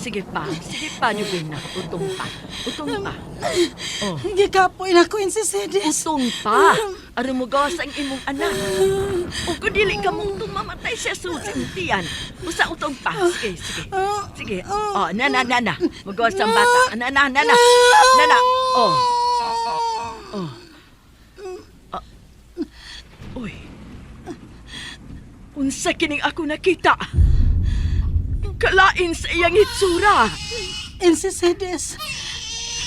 sige pa, Jubina. Utong pa. Oh, Gikapoy na ko insisidis. utong pa. Aron mo gawas ang imong anak. O kung dili ka mong tumamatay siya susintian. Usa utong pa. Sige. Oh, nana. Magawas ang bata. Nana. Oh. Uy. Unsa kining ako nakita? Kalain sa iyang hitsura. Insisidis.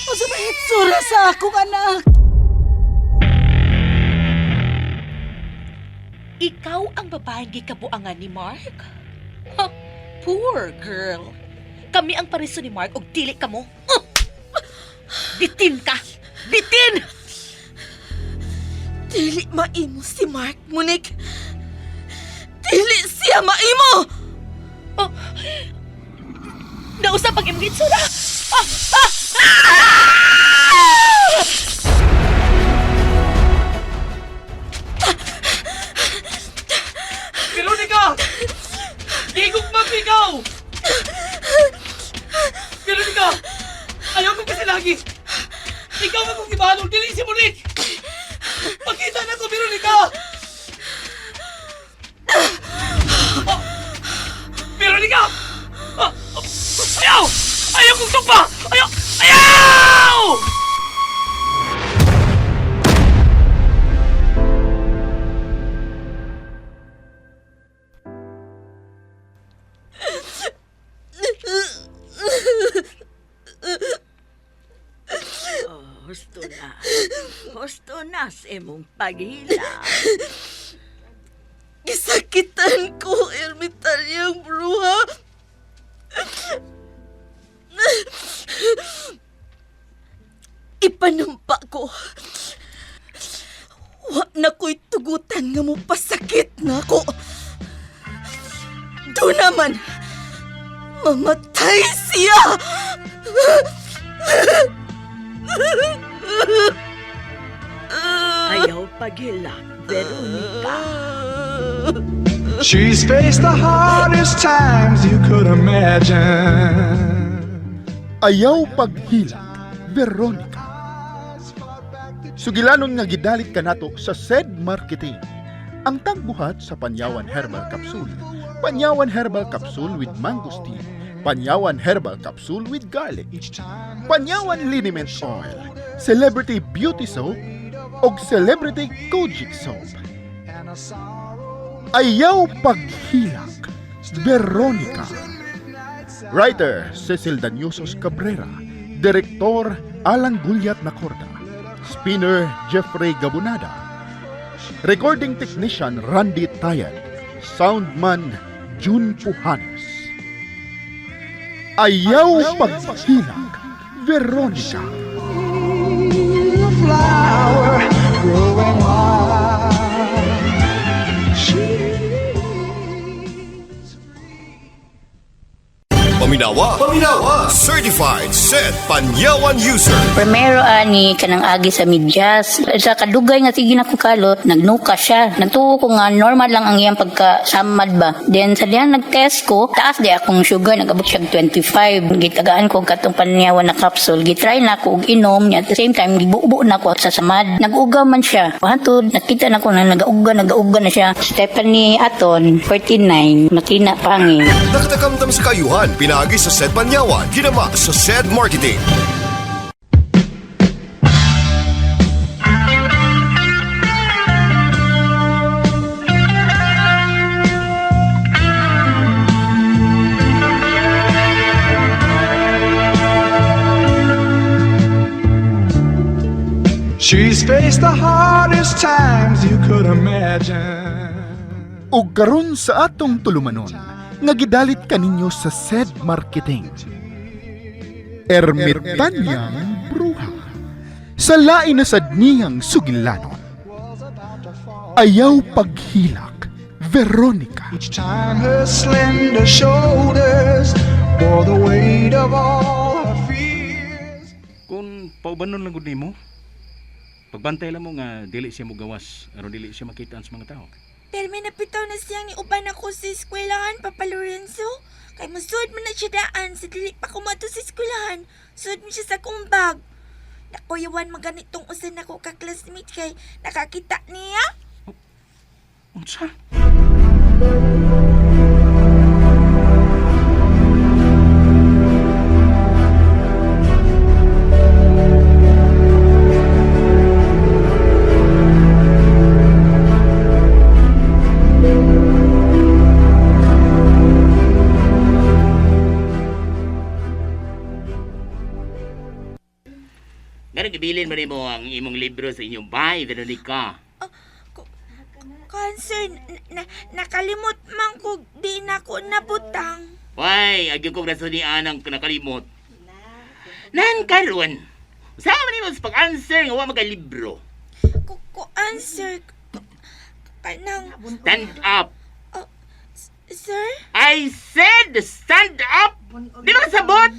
O sa mahitsura sa akong anak. Ikaw ang babaeng gikabuangan ni Mark? Ha, poor girl. Kami ang pariso ni Mark og dili ka mo. Bitin ka! Bitin! Dili maimo si Mark, Monique. Dili siya maimo! Oh, nausap ang imong hitsura. Veronica! Gigog mabigaw! Veronica! Ayaw ko kasi lagi! Ikaw ang kong ibalong, dili si Monique! Pagkita na ko, Veronica! Oh, Veronica! Ayaw! Ayaw kong tukpa! Ayaw! Husto na sa imong paghila. Gisakitan ko, ermitaryang bruha. Ipanumpa ko. Wa na ko'y tugutan nga mo pasakit na ko. Do naman, mamatay siya. Ayaw paghila, Veronica. She's faced the hardest times you could imagine. Ayaw paghilak, Veronica. Sugilanon nga gidalit ka nato sa SED Marketing. Ang tagbuhat sa Panyawan Herbal Capsule. Panyawan Herbal Capsule with mangosteen. Panyawan Herbal Capsule with garlic. Panyawan Liniment Oil. Celebrity Beauty Soap og Celebrity Kojic Soap. Ayaw paghilak, Veronica. Writer Cecil Danyosos Cabrera. Direktor Alan Gulyat Nacorda. Spinner Jeffrey Gabunada. Recording Technician Randy Tayad. Soundman June Puhanes. Ayaw paghilak, Veronica. Flower growing wild. Paminawa. Certified SED Panyawan User. Primero ani kanang agi sa midyas. Sa kadugay nga sige na ko kalot, nagnuka siya. Nagtuo ko nga normal lang ang iyang pagkasamad ba. Then sa diyan nagtest ko, taas di akong sugar, nagabot siya 25. Gitagaan ko katong panyawan na capsule. Gitry na ko og inom niya. At the same time, gibubo na ko sa samad. Nag-uga man siya. Hantod, nakita na ko na nag-uga na siya. Stephanie Aton, 49, makina pangin. Nagtakamtam sa kayuhan. Pinagi sa SED Panyawan. Ginama sa SED Marketing. She's faced the hardest times you could imagine. Ug karon sa atong tulumanon, nga gidalit kaninyo sa SED Marketing. Ermitanyang bruha. Sa lain na sad niyang sugilanon. Ayaw paghilak, Veronica. Each time her slender shoulders bore the weight of all her fears. Kung paubanon lang gud nimo, pagbantay lang mo nga dili siya mo gawas, aron dili siya makita sa mga tao. Pero may napitaw na siyang ni uban ako sa eskwelahan, Papa Lorenzo. Kay masud man na siya daan sa dili pa kumato sa eskwelahan. Sud mo siya sa akong bag. Nakuyawan maganitong usan ako ka classmate kay nakakita niya. Unsa? Ganun ibilin mo rin mo ang imong libro sa inyong bahay, Veronica. Cancer, nakalimot man ko di na ko nabutang. Why, agyo kong rason ni Anang nakalimot. Nan karon. Sama ni mo sa pag-answer nga wa magalibro. Ko answer kanang Stand up. sir. I said stand up. Di ba kasabot?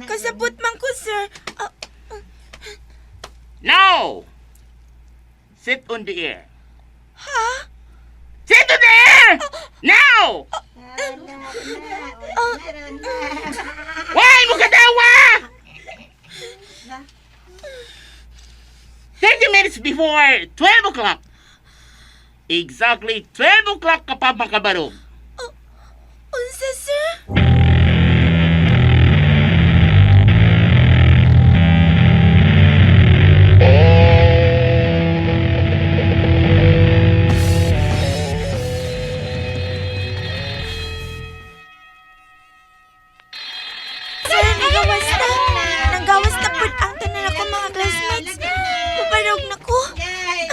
Kasabot man ko sir. Now, sit on the air. Ha? Sit on the air! Now! Why mo katawa? 30 minutes before 12 o'clock. Exactly 12 o'clock ka pa makabarog. Unsa sir? Sir, nagawas na pud ang tanan ako mga classmates. Paparog na ko. Ay,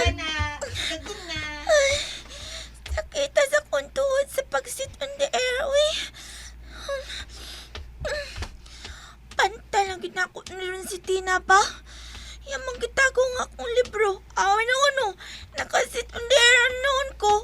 sakita sa kuntuhod sa pag-sit on the airway. Panta lang ginako niron si Tina ba? Yamang gitago nga akong libro. Awan na ano, nakasit on the air noon ko.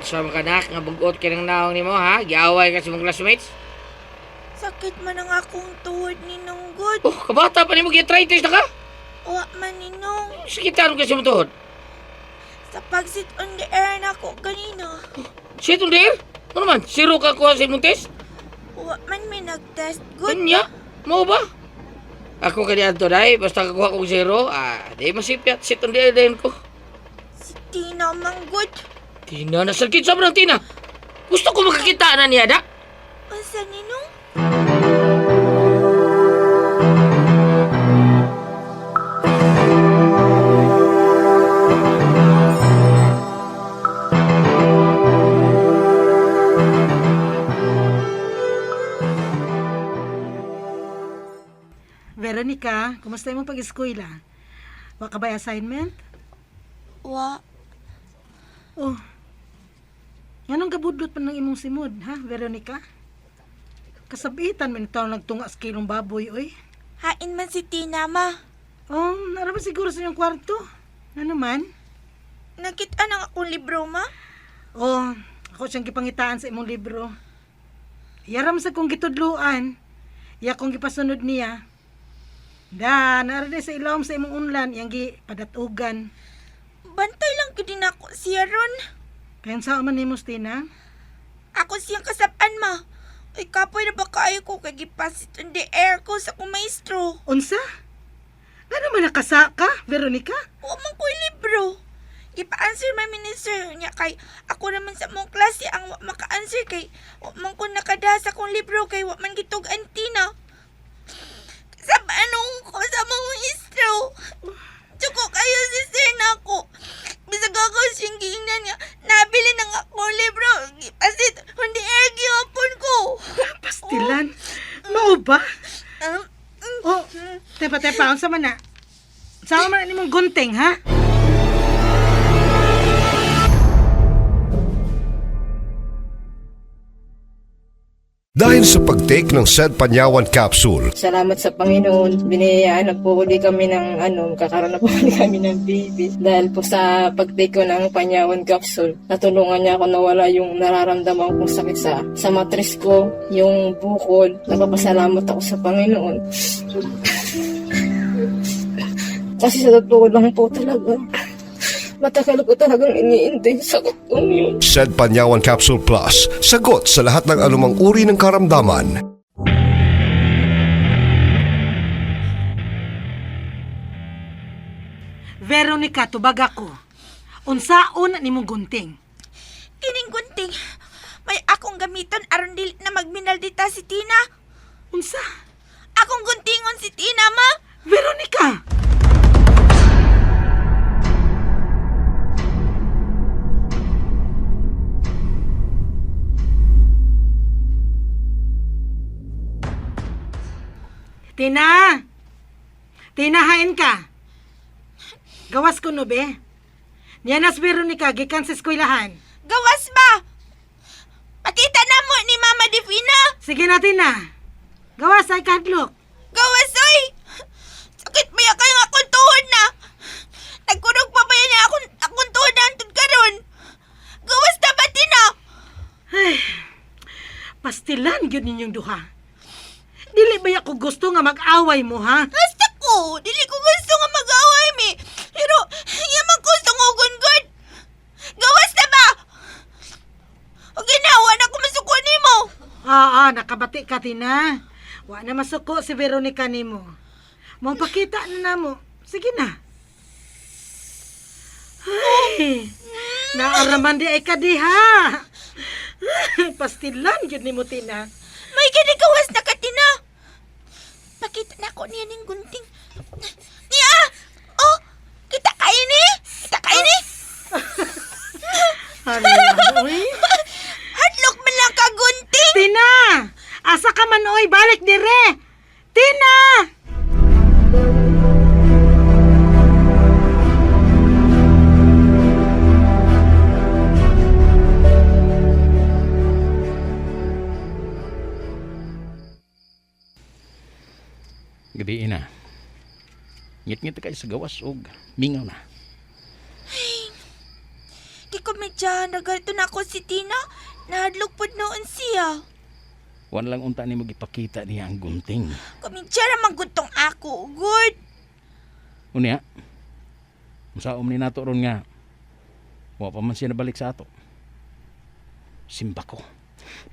Sa mga kanak, nga bugot ka ng naong ni mo, ha? Giaway ka sa mong classmates? Sakit man ang akong tuhod ni Nunggod. Oh, kabata pa ni mo, gi-arthritis na ka? Wa man ni Nung. Sakitan ka sa mong tuhod. Sa pag-sit on the air na ako ganina. Sit on there? Ano naman, zero ka kuha sa mong test? Wa man may nag-test good. Kanya? Mo ba? Ako kaniyan to, day. Basta kakuha kong zero, di masipyat. Sit on there din ko. Si Tina Manggod. Tina, nasakit sobrang Tina. Gusto ko makakita na niya, da? Unsa ni Nung? Veronica, kumusta yung pag-eskwela? Wa ka ba assignment? Wa. Oh. Nganong gabudlot pa ng imong simod, ha, Veronica? Kasabitan man ito nagtunga sa kilong baboy, oy. Hain man si Tina ma. Oh, naraman siguro sa inyong kwarto. Ano man? Nakita nang akong libro ma. Oh, ako siyang gipangitaan sa imong libro. Yaram sa kong gitudluan. Iya kong gipasunod niya. Da, narin sa ilawom sa imong unlan, yang gipadatugan. Bantay lang gid ako siya ron. Kaya saan man ni Tina? Ako siyang kasapan ma. Ay kapoy na ba kayo ko kay gipasit on the air ko sa akong maestro. Unsa? Ano man nakasa ka, Veronica? Wa man ko'y libro. Gipa-answer man minister niya kay ako naman sa mong klase ang wa maka-answer kay wa man ko nakada sa akong libro kay wa man gitug Tina. Sabanong ko sa mga maestro. Tsuko kayo si sir na ako. Bisag ako siyang giingnan niya. Nabili na nga akong libro. Gipasit, hindi air gihapon ko. Pastilan? Mao ba? Oh, tepa, unsa man na? Sama man ni mong gunting, ha? Dahil sa pag-take ng Sed Panyawan Capsule, Salamat sa Panginoon. Biniyayaan na po uli kami ng kakaroon na po uli kami ng baby. Dahil po sa pag-take ko ng Panyawan Capsule, natulungan niya ako nawala yung nararamdaman kong sakit sa matris ko, yung bukod. Napapasalamat ako sa Panginoon. Kasi sa totoo lang po talaga, matagal ko talagang iniintay sa kutong yun. Sed Panyawan Capsule Plus, sagot sa lahat ng anumang uri ng karamdaman. Veronica, tubag ako. Unsaon ni mong gunting? Kining gunting, may akong gamiton aron dili na magminaldita si Tina. Unsa? Akong guntingon si Tina, ma. Veronica! Tina! Tina, hain ka. Gawas ko no, be. Niyanas Veronica, gikan sa eskwelahan. Gawas ba? Pakita na mo ni Mama Divina. Sige na, Tina. Gawas, ay kadlok. Gawas, oy. Sakit ba yan kayo akong tuhod na? Nagkurog pa ba yan akong tuhod na antod karon? Gawas na ba, Tina? Ay, pastilan yun ninyong duha. Dili ba ako gusto nga mag-away mo, ha? Basta ko, dili ko gusto nga mag-away mi. Pero, yaman ko sungugon good. Gawas na ba? O ginawa na ko masuko ni mo. Oo, nakabati ka, Tina. Wa na masuko si Veronica nimo. Mo pakita na mo. Sige na. Ay, naaraman di ay kadiha. Pastilan yun ni mo, Tina. May kinigawas na ka, Tina. Pakita na ko niya ning gunting. Niya! Oh! Kita kaini! Kita kaini! Hala, uy. Hadlok man lang ka gunting! Tina! Asa ka man, oy? Balik dire! Tina! Gabi na. Ngit-ngit kayo sa gawas og mingaw na. Di ko medya nagalito na ako si Tina. Nahadlok po noon siya. Wan lang unta ni mo gipakita niya ang gunting. Kumidya naman gutong ako, good. Unya, masaom ni nato ron nga, wa pa man siya nabalik sa ato. Simba ko.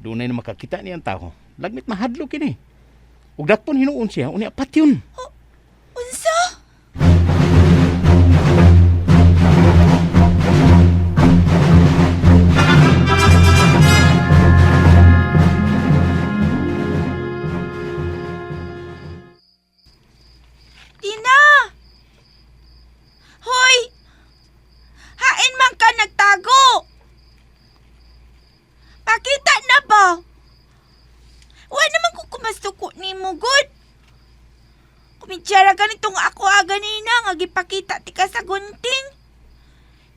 Doon na makakita niya ang tao. Lagmit mahadlok kini. Ug dakpon hinuon siya, unya pat yun. Unsa? Tina! Hoy! Hain man ka nagtago! Pakita na ba? Wa naman ko kumasuko ni mo, good. Kumidyara ganitong ako ganina nga gipakita ti ka sa gunting.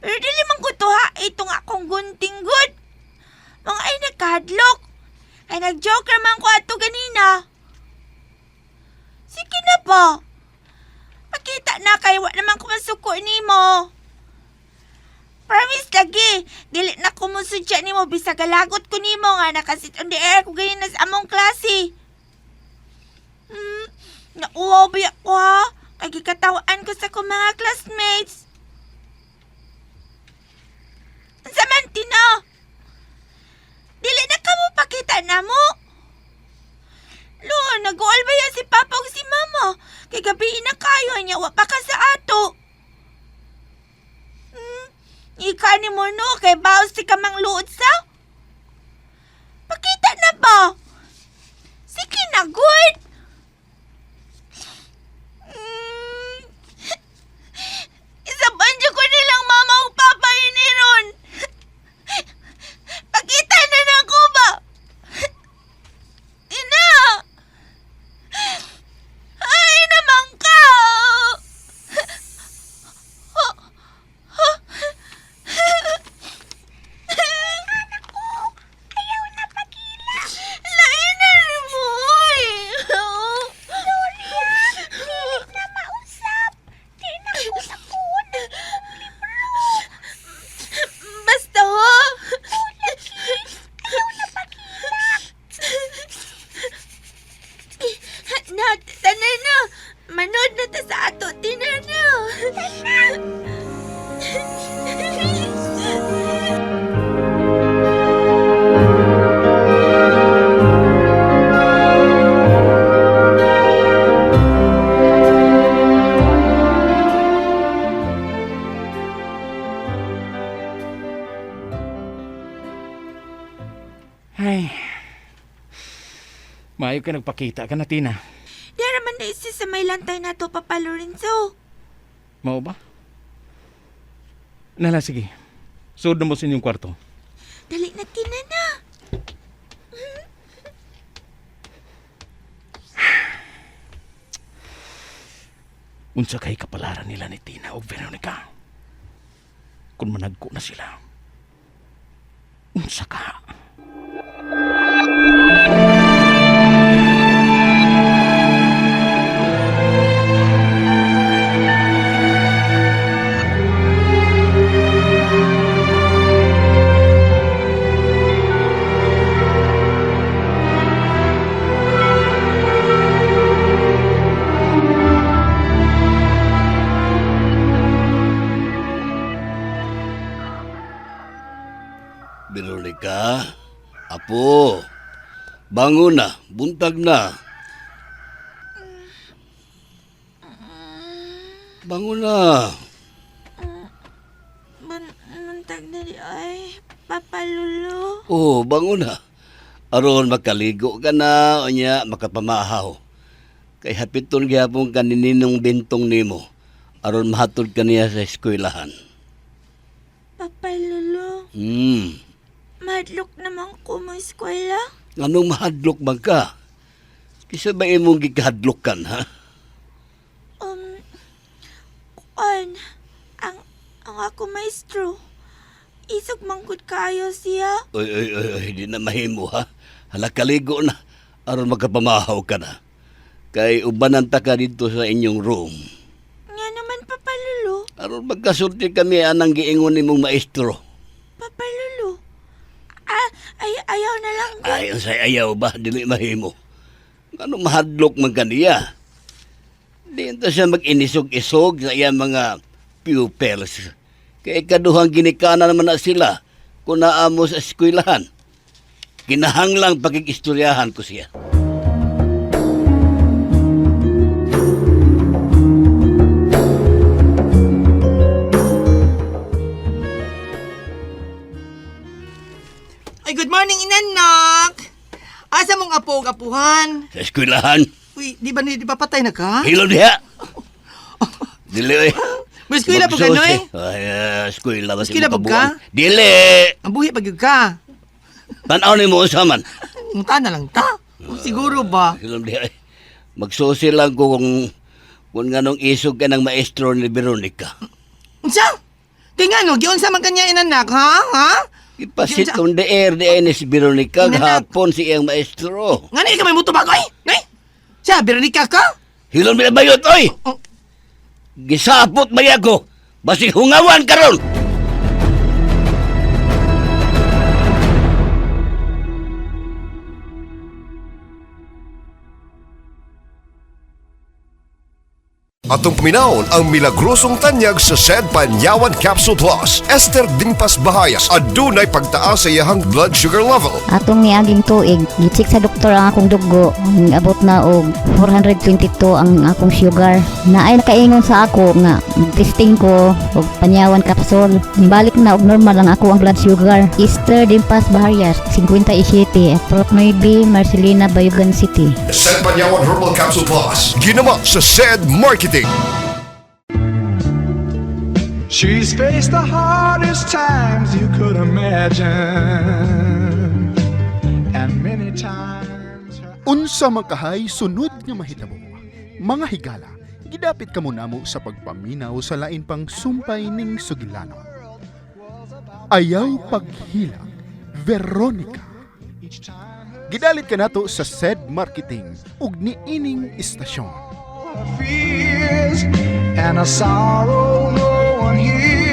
Pero dili man ko to ha, itong akong gunting, good. Mga ay nagkadlok. Ay nag-joke naman ko ato ganina. Sige na ba? Pakita na kay wa naman ko masuko ni mo. Promise lagi, dili na ko musudya ni mo bisa galagot ko ni mo nga nakasit on the air ko ganyan na sa among klase. Nauwaw ba ako ha? Kay gikatawaan ko sa kong mga classmates. Samantina, dili na ka mo pakita na mo. Lo, nag-uol ba yan si Papa o si Mama? Kay gabihin na kayo niya, wa pa ka sa ato. Ika ni mo no, kay baos si kamang luod sa? Pakita na ba? Sige na, good. Isaban dyan ko nilang Mama o Papa iniron. Pakita na na ko ba? Ina! Ay naman ka! Ayaw na pagila. Ay. Maayo ka nagpakita ka na, Tina. Di raman na isa sa may lantay na to, Papa Lorenzo. Mao ba? Nala, sige. Sud na mo sa inyong kwarto. Dali na, Tina na. Unsa kay kapalaran nila ni Tina o Veronica? Kung managko na sila. Unsa ka? Veronica, apo, bangon na, buntag na. Bangon na. Buntag na di ay, Papa Lolo. Oh, bangon na. Aron makaligo ka na, o niya, makapamahaw. Kay hapiton gyapon kanininong bintong nimo. Aron mahatod ka niya sa eskwelahan. Papa Lolo, madlok naman ko mo eskwela. Anong mahadlok man ka? Kisa ba imong gikahadlokan, ha? Ang ako maestro. Isog manggod kayo siya. Oy, di na mahimo, ha? Hala, kaligo na. Aron magkapamahaw ka na. Kay ubanan ta ka dito sa inyong room. Nga naman, Papa Lolo. Aron magkasulti kami anang giingon nimong maestro. Papa Lolo. Ayaw na lang. Ay, say ayaw ba? Dili mahimo. Ano mahadlok man kaniya? Di ito siya mag-inisog-isog sa iyang mga pupils. Kaya kaduhang ginikana naman na sila kung naamo sa eskwelahan. Kinahanglang pagkikistoryahan ko siya. Ay, good morning, inanak! Asa mong apo-apuhan? Sa eskwelahan. Uy, di ba patay na ka? Hilo diha! Dili, May eskwela pa ka, no eh? Ay, eskwela ba Eskwela pa ka? Dili! Ang buhi pa gyud ka. Tanaw ni mo usaman. Munta na lang ta. Siguro ba? Hilo diha. Magsusi lang ko kung nganong isog ka ng maestro ni Veronica. Unsa? Kaya nga no, giyon sa man kanya inanak, ha? Ha? Ipasit kong deer ni si Veronica gahapon si iyang maestro. Nga na ka may muto bagoy? Ngay? Siya, Veronica ka? Hilon bila bayot, oy! Gisapot maya ko! Basig hungawan karon. Atong paminawon ang milagrosong tanyag sa SED Panyawan Capsule Plus. Esther Dimpas Bahayas, adunay pagtaas sa iyahang blood sugar level. Atong niaging tuig, gitsik sa doktor ang akong dugo. Abot na og 422 ang akong sugar. Naay nakaingon sa ako nga testing ko og Panyawan Capsule. Balik na og normal ang ako ang blood sugar. Esther Dimpas Bahayas, 57, Prot Noybe, Marcelina, Bayugan City. SED Panyawan Herbal Capsule Plus. Ginama sa SED Marketing. She's faced the hardest times you could imagine. And many times Unsa makahay sunod nga mahitabo. Mga higala, gidapit kamo namo sa pagpaminaw sa lain pang sumpay ning sugilanon. Ayaw paghila, Veronica. Gidalit ka nato sa SED Marketing ug niining istasyon. fears and a sorrow no one hears.